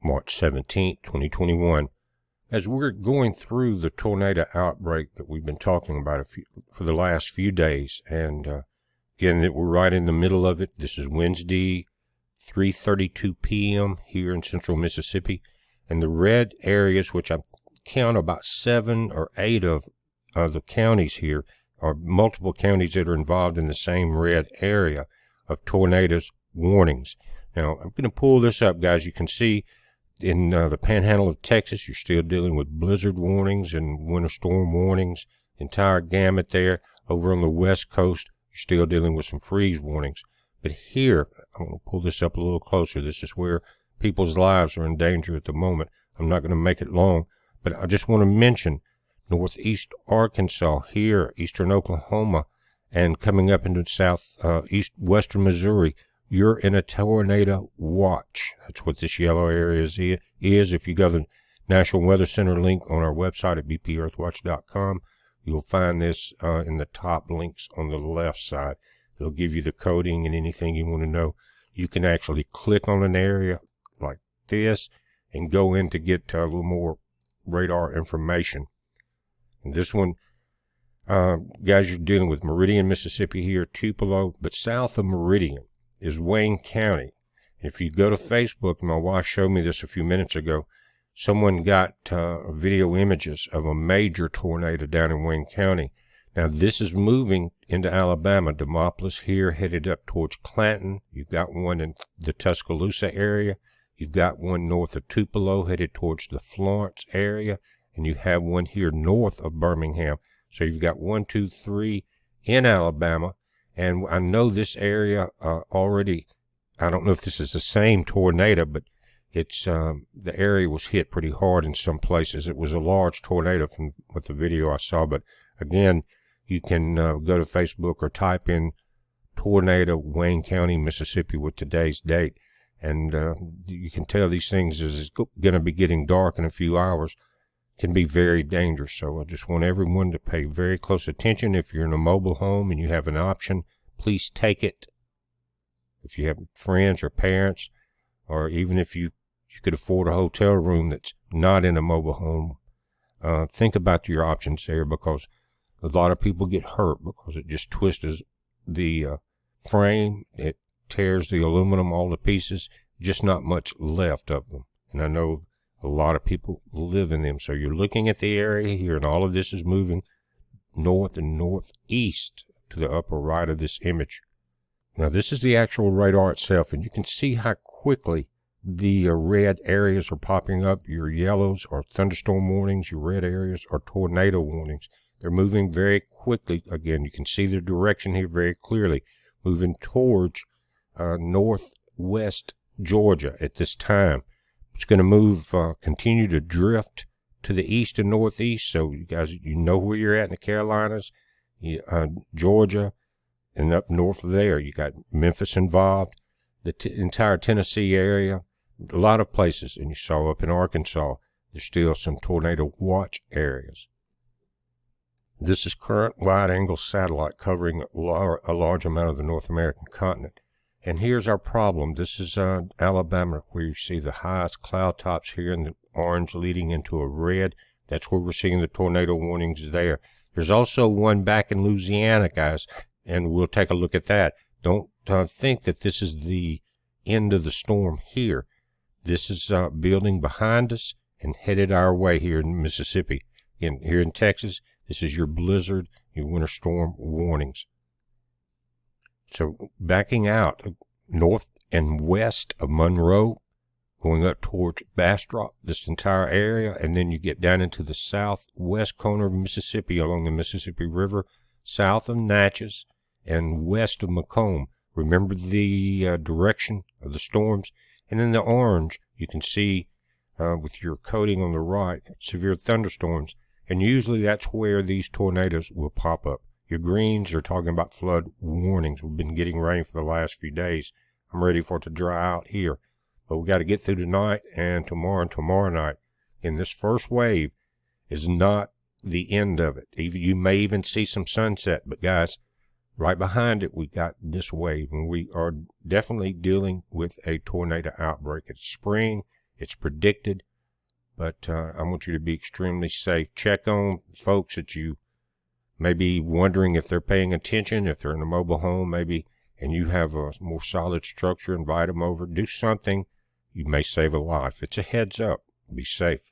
March 17th, 2021. As we're going through the tornado outbreak that we've been talking about for the last few days, and again, we're right in the middle of it. This is Wednesday, 3:32 p.m. here in central Mississippi, and the red areas, which I count about 7 or 8 of the counties here, are multiple counties that are involved in the same red area of tornadoes warnings. Now, I'm going to pull this up, guys. You can see in the panhandle of Texas, you're still dealing with blizzard warnings and winter storm warnings, entire gamut there. Over on the west coast, you're still dealing with some freeze warnings. But here, I'm going to pull this up a little closer. This is where people's lives are in danger at the moment. I'm not going to make it long, but I just want to mention northeast Arkansas here, eastern Oklahoma, and coming up into southeast western Missouri. You're in a tornado watch. That's what this yellow area is. If you go to the National Weather Center link on our website at bpearthwatch.com, you'll find this in the top links on the left side. They'll give you the coding and anything you want to know. You can actually click on an area like this and go in to get a little more radar information. And this one, guys, you're dealing with Meridian, Mississippi here, Tupelo, but south of Meridian is Wayne County. If you go to Facebook, my wife showed me this a few minutes ago, someone got video images of a major tornado down in Wayne County. Now, this is moving into Alabama. Demopolis here, headed up towards Clanton. You've got one in the Tuscaloosa area. You've got one north of Tupelo, headed towards the Florence area. And you have one here north of Birmingham. So you've got 1, 2, 3 in Alabama. And I know this area already, I don't know if this is the same tornado, but it's the area was hit pretty hard in some places. It was a large tornado from what the video I saw. But again, you can go to Facebook or type in tornado Wayne County, Mississippi with today's date. And you can tell these things as it's going to be getting dark in a few hours can be very dangerous. So I just want everyone to pay very close attention. If you're in a mobile home and you have an option, please take it. If you have friends or parents, or even if you could afford a hotel room that's not in a mobile home, think about your options there, because a lot of people get hurt because it just twists the frame. It tears the aluminum all to pieces. Just not much left of them. And I know a lot of people live in them. So you're looking at the area here, and all of this is moving north and northeast to the upper right of this image. Now, this is the actual radar itself, and you can see how quickly the red areas are popping up. Your yellows are thunderstorm warnings. Your red areas are tornado warnings. They're moving very quickly. Again, you can see the direction here very clearly, moving towards northwest Georgia at this time. It's going to move, continue to drift to the east and northeast. So you guys, you know where you're at in the Carolinas, Georgia, and up north of there, you got Memphis involved, the entire Tennessee area, a lot of places. And you saw up in Arkansas, there's still some tornado watch areas. This is current wide-angle satellite covering a large amount of the North American continent. And here's our problem. This is Alabama, where you see the highest cloud tops here in the orange leading into a red. That's where we're seeing the tornado warnings there. There's also one back in Louisiana, guys, and we'll take a look at that. Don't think that this is the end of the storm here. This is building behind us and headed our way here in Mississippi. Here in Texas, this is your blizzard, your winter storm warnings. So backing out north and west of Monroe, going up towards Bastrop, this entire area, and then you get down into the southwest corner of Mississippi along the Mississippi River, south of Natchez and west of Macomb. Remember the direction of the storms. And in the orange, you can see with your coding on the right, severe thunderstorms. And usually that's where these tornadoes will pop up. Your greens are talking about flood warnings. We've been getting rain for the last few days. I'm ready for it to dry out here. But we got to get through tonight and tomorrow night. And this first wave is not the end of it. You may even see some sunset. But guys, right behind it, we got this wave. And we are definitely dealing with a tornado outbreak. It's spring. It's predicted, but I want you to be extremely safe. Check on folks that you may be wondering if they're paying attention, if they're in a mobile home maybe, and you have a more solid structure. Invite them over. Do something. You may save a life. It's a heads up. Be safe.